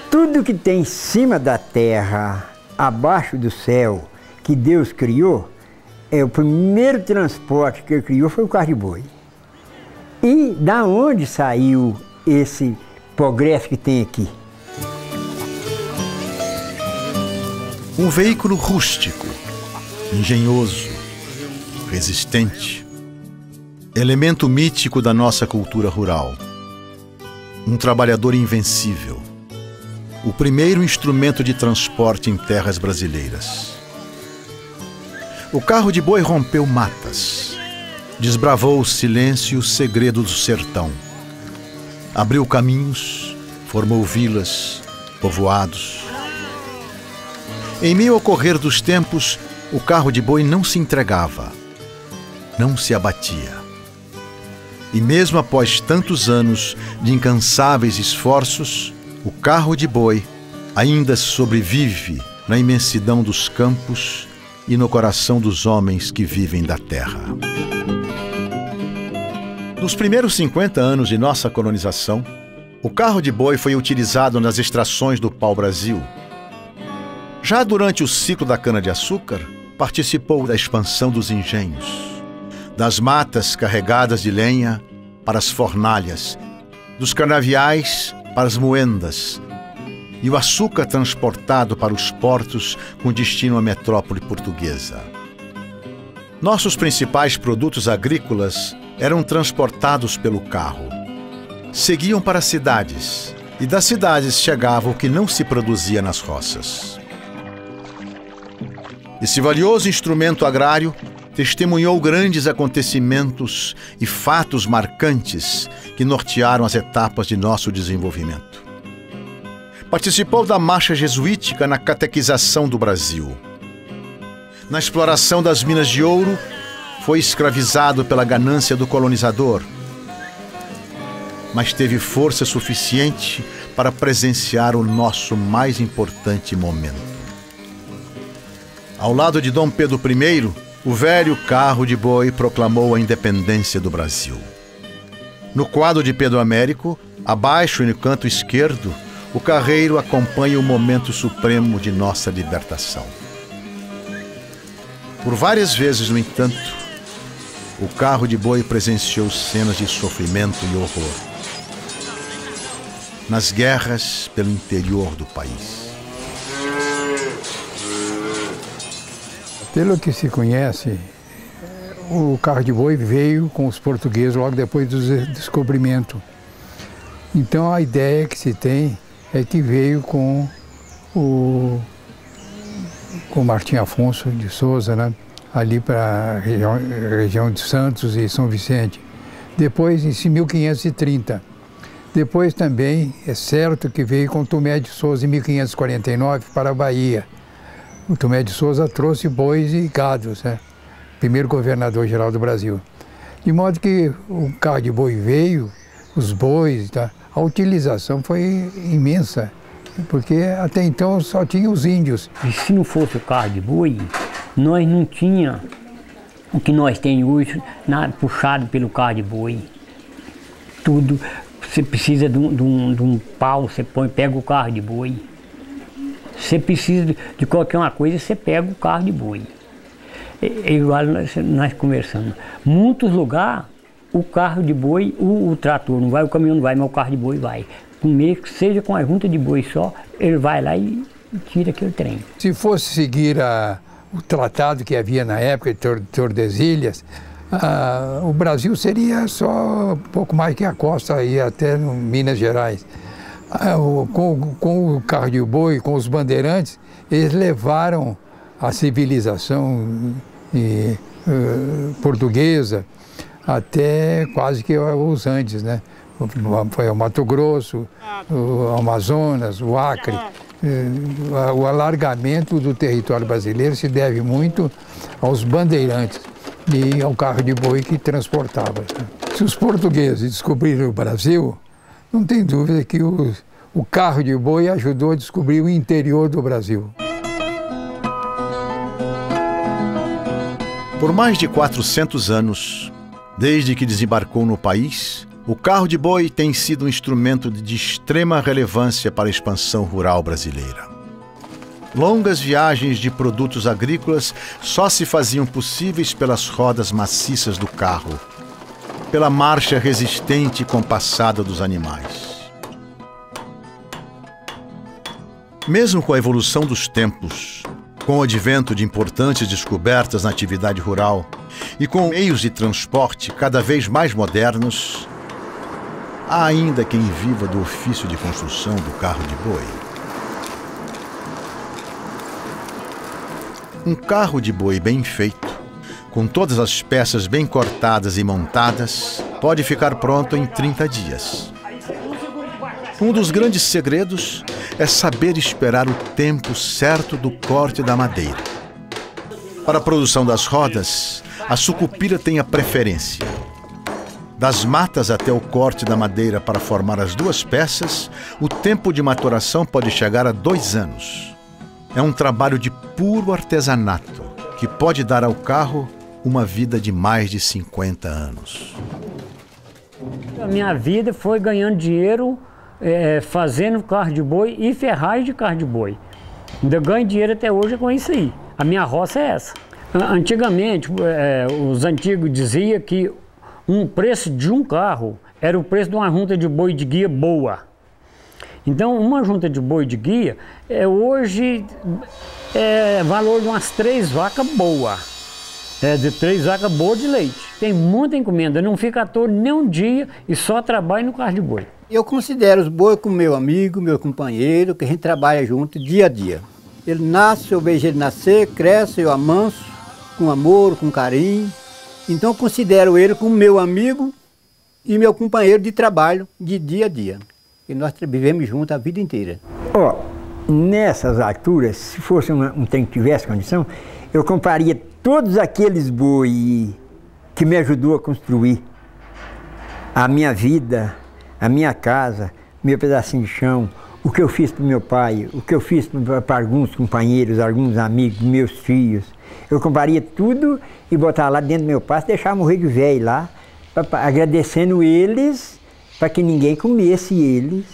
Tudo que tem em cima da terra, abaixo do céu, que Deus criou, o primeiro transporte que Ele criou foi o carro de boi. E da onde saiu esse progresso que tem aqui? Um veículo rústico, engenhoso, resistente, elemento mítico da nossa cultura rural. Um trabalhador invencível. O primeiro instrumento de transporte em terras brasileiras. O carro de boi rompeu matas, desbravou o silêncio e o segredo do sertão. Abriu caminhos, formou vilas, povoados. Em meio ao correr dos tempos, o carro de boi não se entregava, não se abatia. E mesmo após tantos anos de incansáveis esforços, o carro de boi ainda sobrevive na imensidão dos campos e no coração dos homens que vivem da terra. Nos primeiros 50 anos de nossa colonização, o carro de boi foi utilizado nas extrações do pau-brasil. Já durante o ciclo da cana-de-açúcar, participou da expansão dos engenhos, das matas carregadas de lenha para as fornalhas, dos canaviais para as moendas, e o açúcar transportado para os portos com destino à metrópole portuguesa. Nossos principais produtos agrícolas eram transportados pelo carro. Seguiam para as cidades, e das cidades chegava o que não se produzia nas roças. Esse valioso instrumento agrário testemunhou grandes acontecimentos e fatos marcantes que nortearam as etapas de nosso desenvolvimento. Participou da marcha jesuítica na catequização do Brasil. Na exploração das minas de ouro, foi escravizado pela ganância do colonizador, mas teve força suficiente para presenciar o nosso mais importante momento. Ao lado de Dom Pedro I, o velho carro de boi proclamou a independência do Brasil. No quadro de Pedro Américo, abaixo e no canto esquerdo, o carreiro acompanha o momento supremo de nossa libertação. Por várias vezes, no entanto, o carro de boi presenciou cenas de sofrimento e horror nas guerras pelo interior do país. Pelo que se conhece, o carro de boi veio com os portugueses logo depois do descobrimento. Então a ideia que se tem é que veio com o Martim Afonso de Souza, né? Ali para a região de Santos e São Vicente. Depois, em 1530. Depois também é certo que veio com Tomé de Souza em 1549 para a Bahia. O Tomé de Souza trouxe bois e gados, né? Primeiro governador-geral do Brasil. De modo que o carro de boi veio, os bois, tá? A utilização foi imensa, porque até então só tinha os índios. E se não fosse o carro de boi, nós não tínhamos o que nós temos hoje, puxado pelo carro de boi. Tudo, você precisa de um pau, você pega o carro de boi. Você precisa de qualquer uma coisa, você pega o carro de boi. É igual nós conversamos. Muitos lugares, o carro de boi, o trator não vai, o caminhão não vai, mas o carro de boi vai. Primeiro que seja com a junta de boi só, ele vai lá e tira aquele trem. Se fosse seguir o tratado que havia na época de Tordesilhas, o Brasil seria só um pouco mais que a costa, aí até no Minas Gerais. Com o carro de boi, com os bandeirantes, eles levaram a civilização portuguesa até quase que os Andes, né? Foi o Mato Grosso, o Amazonas, o Acre. O alargamento do território brasileiro se deve muito aos bandeirantes e ao carro de boi que transportava. Se os portugueses descobriram o Brasil, não tem dúvida que o carro de boi ajudou a descobrir o interior do Brasil. Por mais de 400 anos, desde que desembarcou no país, O carro de boi tem sido um instrumento de extrema relevância para a expansão rural brasileira. Longas viagens de produtos agrícolas só se faziam possíveis pelas rodas maciças do carro, pela marcha resistente e compassada dos animais. Mesmo com a evolução dos tempos, com o advento de importantes descobertas na atividade rural e com meios de transporte cada vez mais modernos, há ainda quem viva do ofício de construção do carro de boi. Um carro de boi bem feito, com todas as peças bem cortadas e montadas, pode ficar pronto em 30 dias. Um dos grandes segredos é saber esperar o tempo certo do corte da madeira. Para a produção das rodas, a sucupira tem a preferência. Das matas até o corte da madeira para formar as duas peças, o tempo de maturação pode chegar a 2 anos. É um trabalho de puro artesanato, que pode dar ao carro uma vida de mais de 50 anos. A minha vida foi ganhando dinheiro, fazendo carro de boi e ferragem de carro de boi. Ainda ganho dinheiro até hoje com isso aí. A minha roça é essa. Antigamente, os antigos diziam que um preço de um carro era o preço de uma junta de boi de guia boa. Então, uma junta de boi de guia, hoje, é valor de umas 3 vacas boas. De 3 vacas boas de leite. Tem muita encomenda, não fica à toa nem um dia e só trabalha no carro de boi. Eu considero os bois como meu amigo, meu companheiro, que a gente trabalha junto dia a dia. Ele nasce, eu vejo ele nascer, cresce, eu amanso, com amor, com carinho. Então eu considero ele como meu amigo e meu companheiro de trabalho de dia a dia. E nós vivemos juntos a vida inteira. Nessas alturas, se fosse um trem que tivesse condição, eu compraria todos aqueles boi que me ajudou a construir a minha vida, a minha casa, meu pedacinho de chão, o que eu fiz para o meu pai, o que eu fiz para alguns companheiros, alguns amigos, meus filhos. Eu compraria tudo e botar lá dentro do meu pasto e deixar morrer de velho lá, agradecendo eles, para que ninguém comesse eles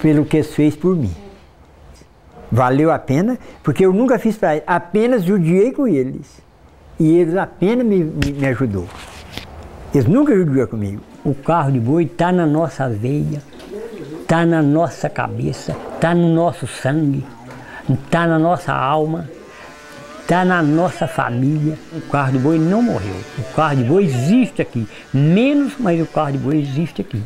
pelo que eles fez por mim. Valeu a pena, porque eu nunca fiz para eles, apenas judiei com eles. E eles apenas me ajudou. Eles nunca judiaram comigo. O carro de boi está na nossa veia, está na nossa cabeça, está no nosso sangue, está na nossa alma, está na nossa família. O carro de boi não morreu. O carro de boi existe aqui. Menos, mas o carro de boi existe aqui.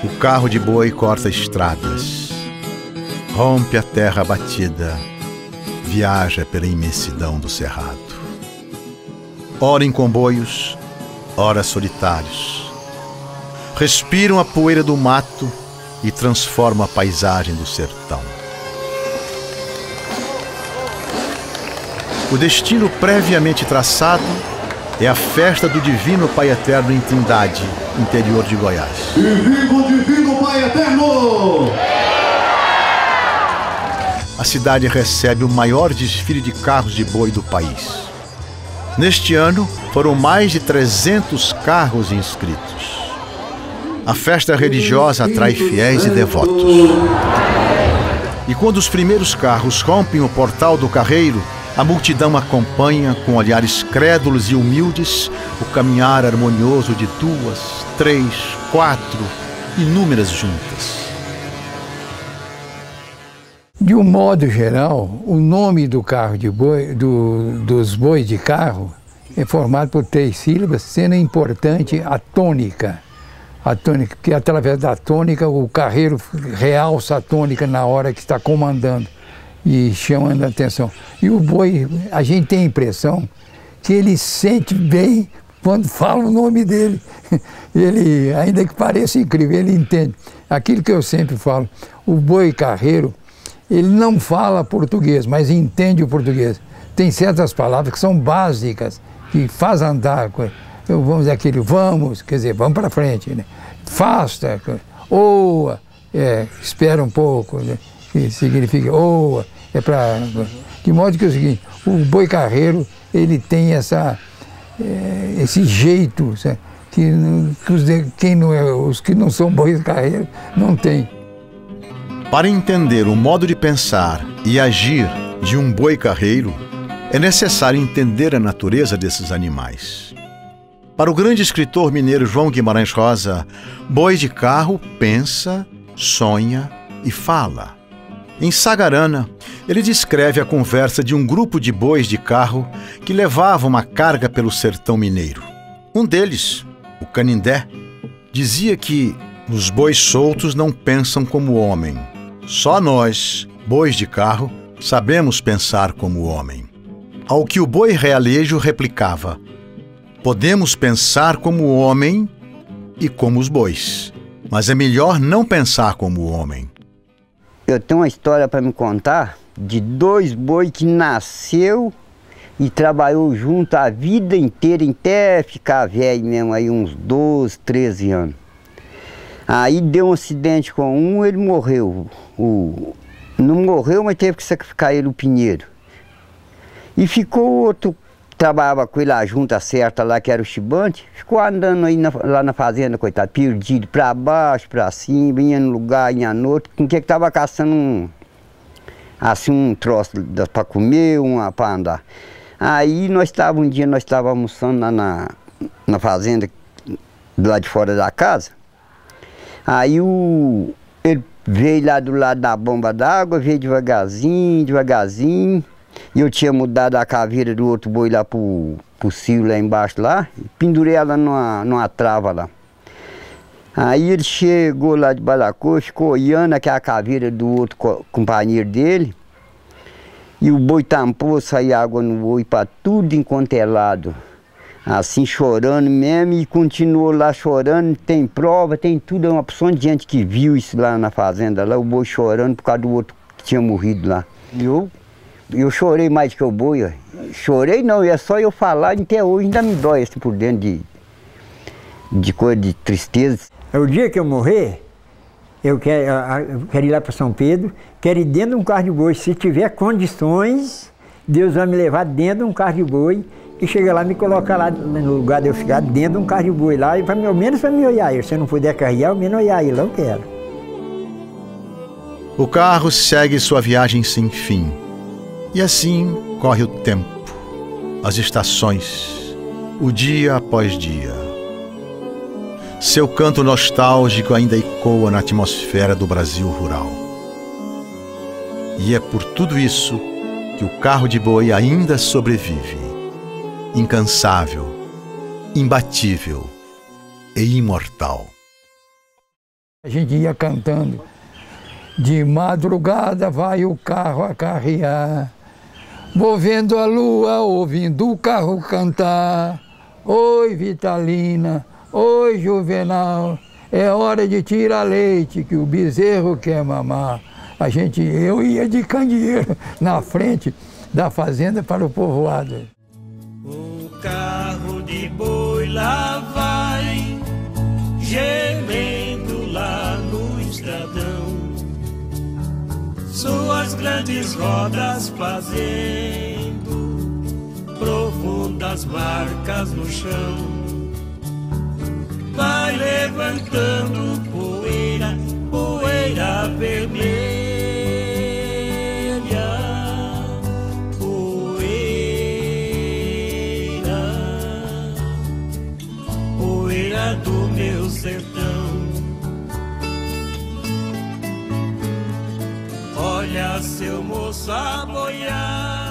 O carro de boi corta estradas, rompe a terra batida, viaja pela imensidão do cerrado. Ora em comboios, ora solitários. Respiram a poeira do mato e transformam a paisagem do sertão. O destino previamente traçado é a festa do Divino Pai Eterno em Trindade, interior de Goiás. E viva o Divino Pai Eterno! A cidade recebe o maior desfile de carros de boi do país. Neste ano, foram mais de 300 carros inscritos. A festa religiosa atrai fiéis e devotos. E quando os primeiros carros rompem o portal do carreiro, a multidão acompanha com olhares crédulos e humildes o caminhar harmonioso de 2, 3, 4, inúmeras juntas. De um modo geral, o nome do carro de boi, dos bois de carro, é formado por 3 sílabas, sendo importante a tônica. A tônica, porque através da tônica o carreiro realça a tônica na hora que está comandando e chamando a atenção. E o boi, a gente tem a impressão que ele sente bem quando fala o nome dele. Ele, ainda que pareça incrível, ele entende. Aquilo que eu sempre falo, o boi carreiro, ele não fala português, mas entende o português. Tem certas palavras que são básicas, que faz andar. Vamos dizer aquele vamos, quer dizer, vamos para frente, né? Fasta, oa, espera um pouco, né? Que significa oa, de modo que é o seguinte, o boi carreiro, ele tem esse jeito, sabe? Os que não são bois carreiros não têm. Para entender o modo de pensar e agir de um boi carreiro, é necessário entender a natureza desses animais. Para o grande escritor mineiro João Guimarães Rosa, boi de carro pensa, sonha e fala. Em Sagarana, ele descreve a conversa de um grupo de bois de carro que levava uma carga pelo sertão mineiro. Um deles, o Canindé, dizia que os bois soltos não pensam como o homem. Só nós, bois de carro, sabemos pensar como o homem. Ao que o boi realejo replicava: podemos pensar como o homem e como os bois, mas é melhor não pensar como o homem. Eu tenho uma história para me contar de 2 bois que nasceu e trabalhou junto a vida inteira, até ficar velho mesmo, aí uns 12, 13 anos. Aí deu um acidente com um, ele morreu. Não morreu, mas teve que sacrificar ele, o Pinheiro. E ficou outro, trabalhava com ele a junta certa lá, que era o Chibante, ficou andando aí lá na fazenda, coitado, perdido, para baixo, para cima, ia num lugar, ia no outro, com que estava caçando um troço para comer, para andar. Aí um dia nós estávamos almoçando lá na fazenda, do lado de fora da casa. Aí ele veio lá do lado da bomba d'água, veio devagarzinho, devagarzinho. E eu tinha mudado a caveira do outro boi lá pro cio lá embaixo lá, e pendurei ela numa trava lá. Aí ele chegou lá de Balacô, ficou olhando aquela caveira do outro companheiro dele. E o boi tampou, saía água no boi para tudo enquanto é lado. Assim, chorando mesmo, e continuou lá chorando, tem prova, tem tudo. É uma opção de gente que viu isso lá na fazenda, lá o boi chorando por causa do outro que tinha morrido lá. E eu chorei mais que o boi, ó. Chorei não, é só eu falar, até hoje ainda me dói assim por dentro de coisa, de tristeza. O dia que eu morrer, eu quero ir lá para São Pedro, quero ir dentro de um carro de boi. Se tiver condições, Deus vai me levar dentro de um carro de boi e chega lá e me colocar lá no lugar de eu ficar dentro de um carro de boi lá, e ao menos para me olhar ele. Se eu não puder carregar, ao menos olhar ele, eu quero. O carro segue sua viagem sem fim. E assim corre o tempo, as estações, o dia após dia. Seu canto nostálgico ainda ecoa na atmosfera do Brasil rural. E é por tudo isso que o carro de boi ainda sobrevive, incansável, imbatível e imortal. A gente ia cantando: de madrugada vai o carro a carrear, vou vendo a lua, ouvindo o carro cantar. Oi, Vitalina, oi, Juvenal, é hora de tirar leite que o bezerro quer mamar. Eu ia de candeeiro na frente da fazenda para o povoado. O carro de boi lá vai, gemendo lá no estradão, suas grandes rodas fazendo profundas marcas no chão. Vai levantando poeira, poeira vermelha, poeira do meu sertão. Olha seu moço a boiar,